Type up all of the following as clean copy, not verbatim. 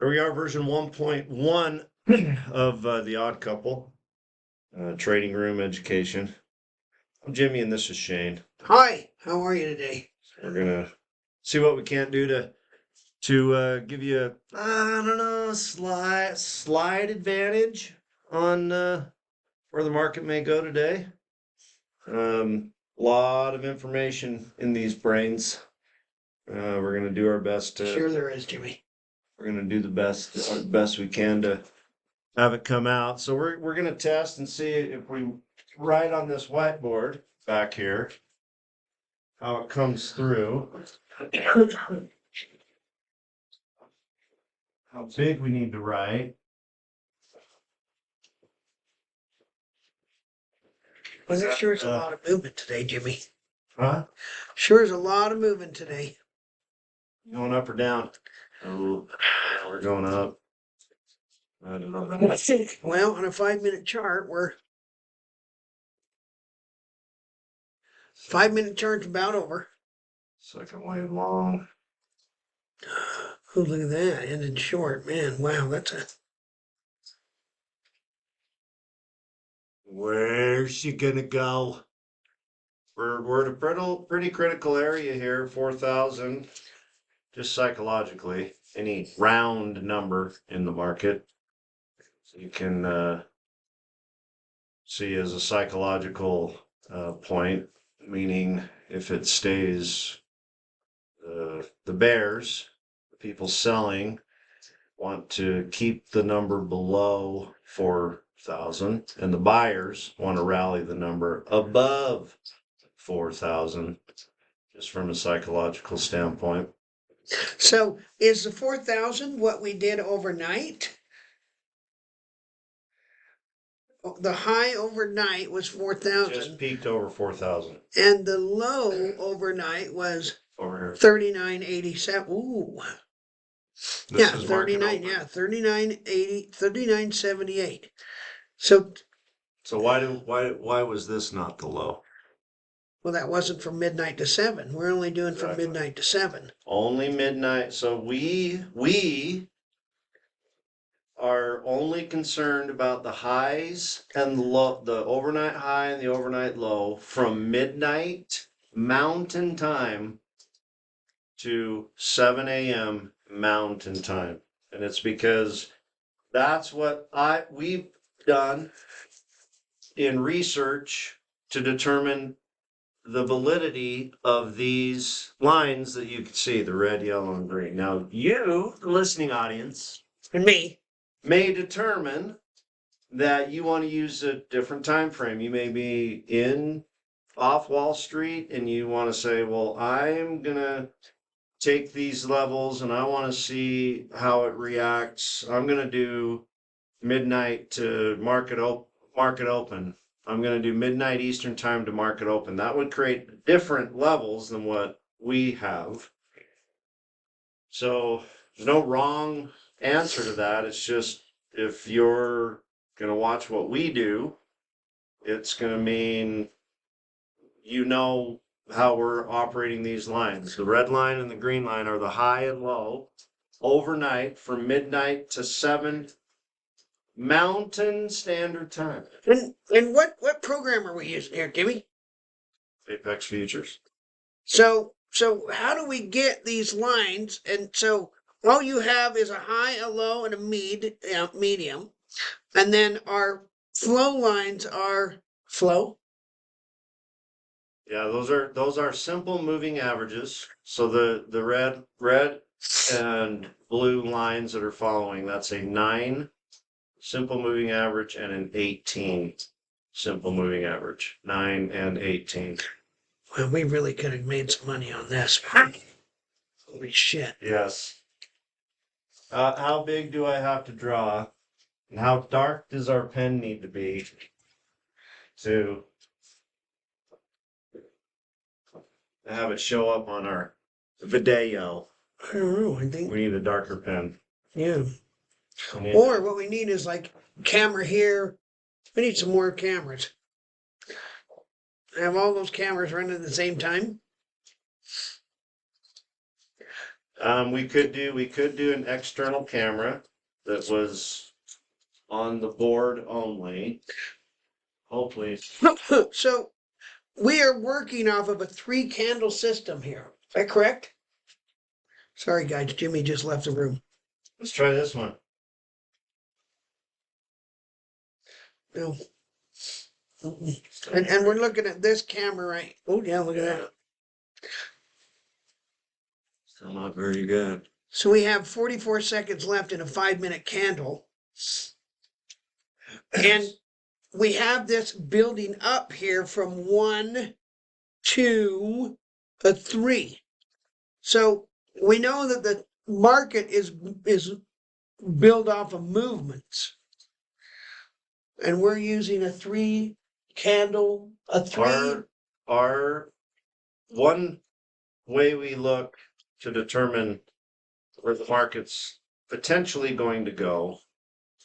Here we are, version 1.1 of The Odd Couple, Trading Room Education. I'm Jimmy and this is Shane. Hi, how are you today? We're gonna see what we can't do to give you a slide advantage on where the market may go today. Lot of information in these brains. We're gonna do our best to. Sure there is, Jimmy. We're gonna do the best we can to have it come out. So we're gonna test and see if we write on this whiteboard back here how it comes through. How big we need to write. Well, there sure is a lot of movement today, Jimmy. Huh? Sure is a lot of movement today. Going up or down? Oh, yeah, we're going up. I don't know. Well, on a 5-minute chart, we're 5-minute chart's about over. Second wave long. Oh, look at that. Ended short. Man, wow, that's a Where's she gonna go? We're at a pretty critical area here, 4,000. Just psychologically, any round number in the market, so you can see as a psychological point, meaning if it stays, the bears, the people selling, want to keep the number below 4,000, and the buyers want to rally the number above 4,000, just from a psychological standpoint. So is the 4,000 what we did overnight? The high overnight was Just 4,000, peaked over 4,000 and the low overnight was over here. 39.87. Ooh. This Yeah, is market 39, open. yeah, 39.80, 39.78. So, So why was this not the low? well, that wasn't from midnight to 7. We're only doing from Exactly. midnight to 7. Only midnight. So we are only concerned about the highs and the low, the overnight high and the overnight low from midnight Mountain Time to 7 a.m. Mountain Time. And it's because that's what we've done in research to determine the validity of these lines that you can see, the red, yellow, and green. Now, you, the listening audience, And me. may determine that you want to use a different time frame. You may be in off Wall Street and you want to say, well, I'm gonna take these levels and I want to see how it reacts. I'm gonna do midnight to market open. I'm going to do midnight Eastern time to market open. That would create different levels than what we have. So there's no wrong answer to that. It's just if you're going to watch what we do, it's going to mean you know how we're operating these lines. The red line and the green line are the high and low overnight from midnight to 7 Mountain Standard Time. And what program are we using here, Jimmy? Apex Futures. So how do we get these lines? And so all you have is a high, a low, and a medium. And then our flow lines are flow. Yeah, those are simple moving averages. So the red and blue lines that are following, that's a 9 simple moving average and an 18 simple moving average. 9 and 18. Well, we really could have made some money on this. Holy shit. Yes. How big do I have to draw? And how dark does our pen need to be to have it show up on our video? I don't know. I think, We need a darker pen. yeah. We need- Or what we need is like camera here. We need some more cameras. Have all those cameras running at the same time. We could do an external camera that was on the board only. Hopefully, So we are working off of a 3 candle system here. Is that correct? Sorry, guys. Jimmy just left the room. let's try this one. No. And we're looking at this camera right. Oh yeah, look at that. Still not very good. So we have 44 seconds left in a 5-minute candle. And we have this building up here from 1 to a 3. So we know that the market is built off of movements. And we're using a 3 candle, a 3. Our one way we look to determine where the market's potentially going to go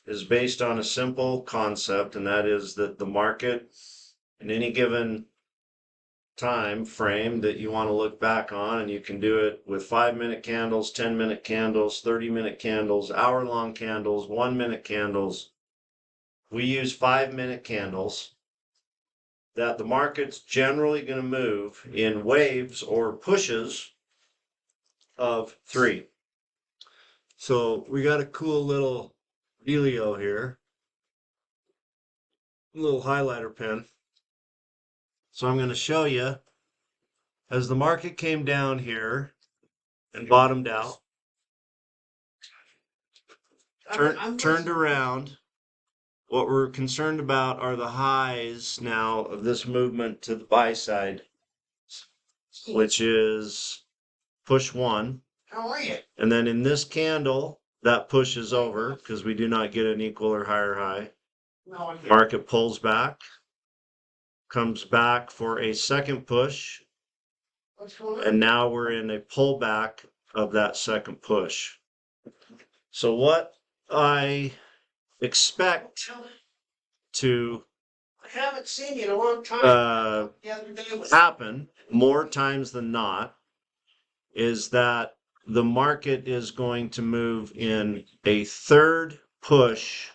is based on a simple concept, and that is that the market in any given time frame that you want to look back on, and you can do it with 5-minute candles, 10-minute candles, 30-minute candles, hour-long candles, 1-minute candles. We use 5-minute candles, that the market's generally going to move in waves or pushes of 3. So we got a cool little dealio here, a little highlighter pen. So I'm going to show you as the market came down here and bottomed out, turned around. What we're concerned about are the highs now of this movement to the buy side, which is push 1. How are you? And then in this candle, that pushes over because we do not get an equal or higher high. No, Market pulls back, comes back for a second push, what's going on? and now we're in a pullback of that second push. So what I expect to I haven't seen you in a long time. The other day was happen more times than not is that the market is going to move in a third push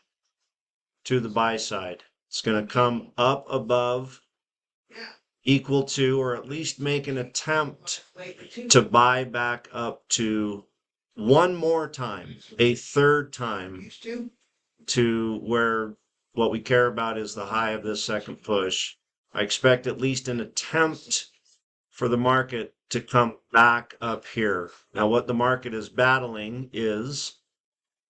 to the buy side. It's going to come up above, yeah, equal to, or at least make an attempt lately to buy back up to one more time, a third time, Used to. to where what we care about is the high of this second push. I expect at least an attempt for the market to come back up here. Now, what the market is battling is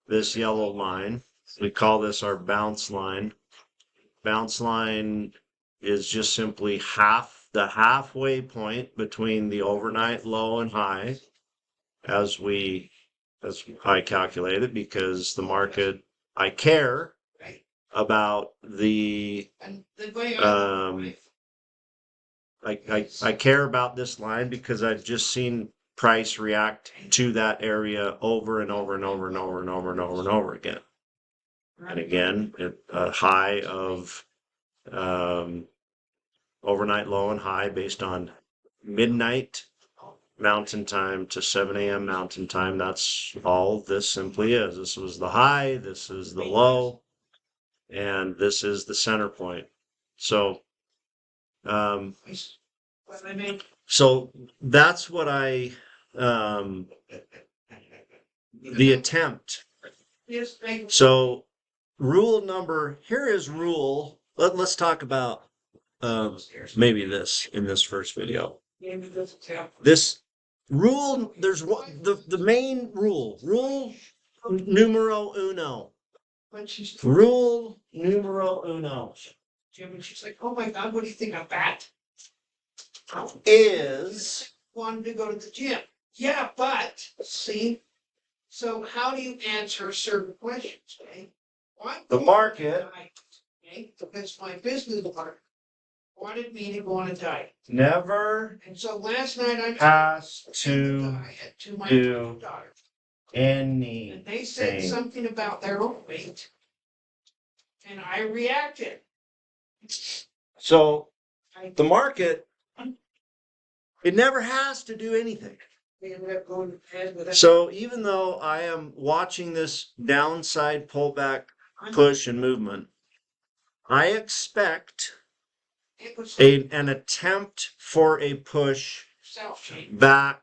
this yellow line. We call this our bounce line. Bounce line is just simply the halfway point between the overnight low and high, as I calculated, because the market, I care Right. about the And the way I care about this line because I've just seen price react to that area over and over and over and over and over and over and over again. And again, a high of overnight low and high based on midnight Mountain Time to 7 a.m. Mountain Time. That's all this simply is. This was the high, this is the low, and this is the center point. So, so that's what the attempt. So here is rule. Let's talk about maybe this in this first video. This rule, there's one, the main rule numero uno. Rule numero uno. Jim, and she's like, "Oh my God, what do you think of that?" Is Wanted to go to the gym. Yeah, but see, so how do you answer certain questions? Okay, the market Okay, because my business partner wanted me to go on a diet, never and so last night I has took to the diet to my do daughter, any. and they said thing. something about their own weight, and I reacted. So the market, it never has to do anything. We ended up going ahead with that. So even though I am watching this downside pullback push and movement, I expect It was an attempt for a push self-shade. back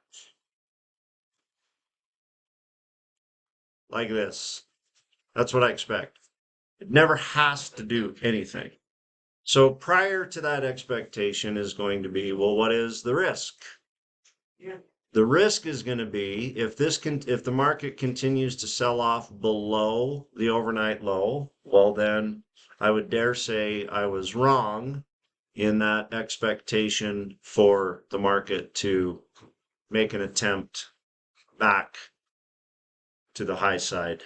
like this. That's what I expect. It never has to do anything. So prior to that expectation is going to be, well, what is the risk? Yeah. The risk is going to be if the market continues to sell off below the overnight low, well then I would dare say I was wrong in that expectation for the market to make an attempt back to the high side,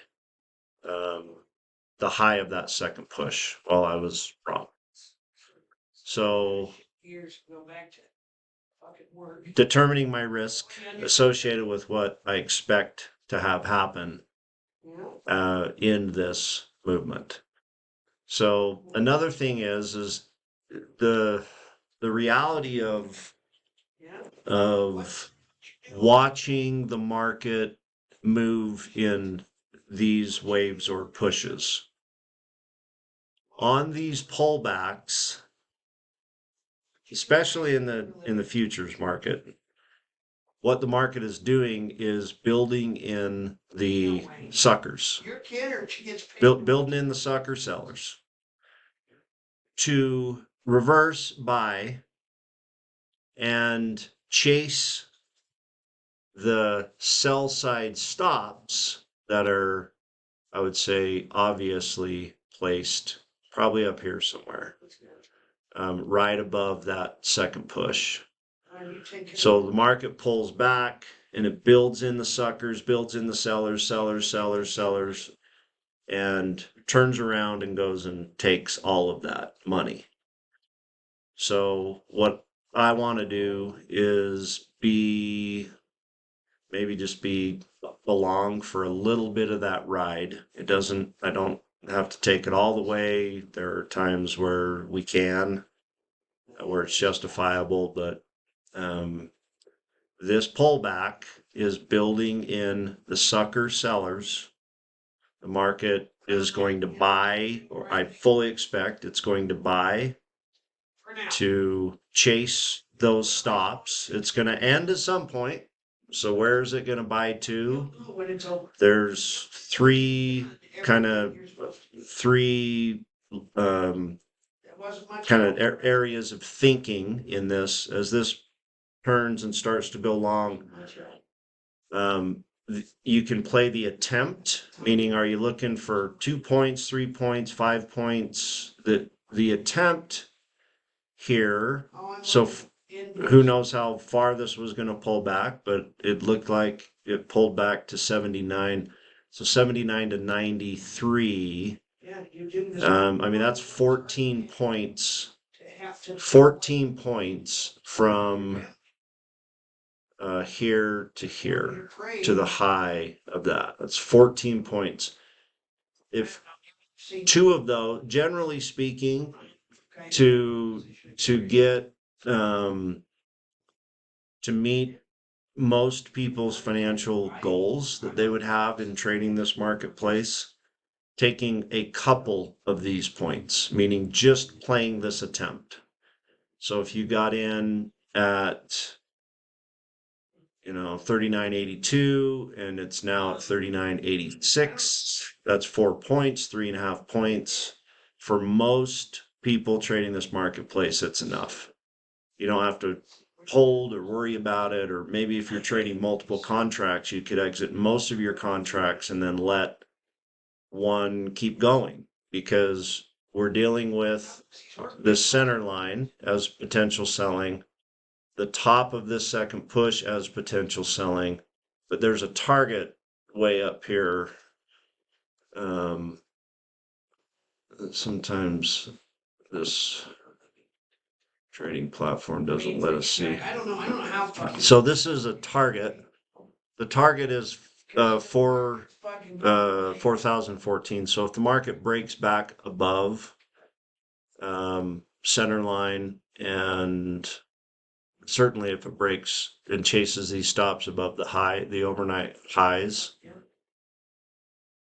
the high of that second push. Well, I was wrong. So Years to go back to fucking work. determining my risk associated with what I expect to have happen Yeah. in this movement. So another thing is the reality of Yeah. watching the market move in these waves or pushes. On these pullbacks, especially in the futures market, what the market is doing is building in the suckers, Your kid or she gets paid. building in the sucker sellers to reverse buy and chase the sell side stops that are, I would say, obviously placed probably up here somewhere, right above that second push. So the market pulls back and it builds in the suckers, builds in the sellers, and turns around and goes and takes all of that money. So what I want to do is maybe just be along for a little bit of that ride. I don't have to take it all the way. There are times where we can, where it's justifiable, but this pullback is building in the sucker sellers. The market is going to buy, or I fully expect it's going to buy to chase those stops. It's going to end at some point. So where is it going to buy to? There's three areas of thinking in this as this turns and starts to go long. You can play the attempt, meaning are you looking for 2 points, 3 points, 5 points? The attempt here. So who knows how far this was going to pull back, but it looked like it pulled back to 79. So 79 to 93. I mean, that's 14 points. 14 points from here to here to the high of that. That's 14 points. If two of those, generally speaking, to get to meet most people's financial goals that they would have in trading this marketplace, taking a couple of these points, meaning just playing this attempt. So if you got in at 39.82 and it's now at 39.86, that's 4 points, 3.5 points. For most people trading this marketplace, it's enough. You don't have to hold or worry about it, or maybe if you're trading multiple contracts, you could exit most of your contracts and then let one keep going, because we're dealing with this center line as potential selling, the top of this second push as potential selling, but there's a target way up here. Sometimes this trading platform doesn't let us see. I don't know how far. So this is a target. The target is 4,014. So if the market breaks back above center line and certainly if it breaks and chases these stops above the overnight highs,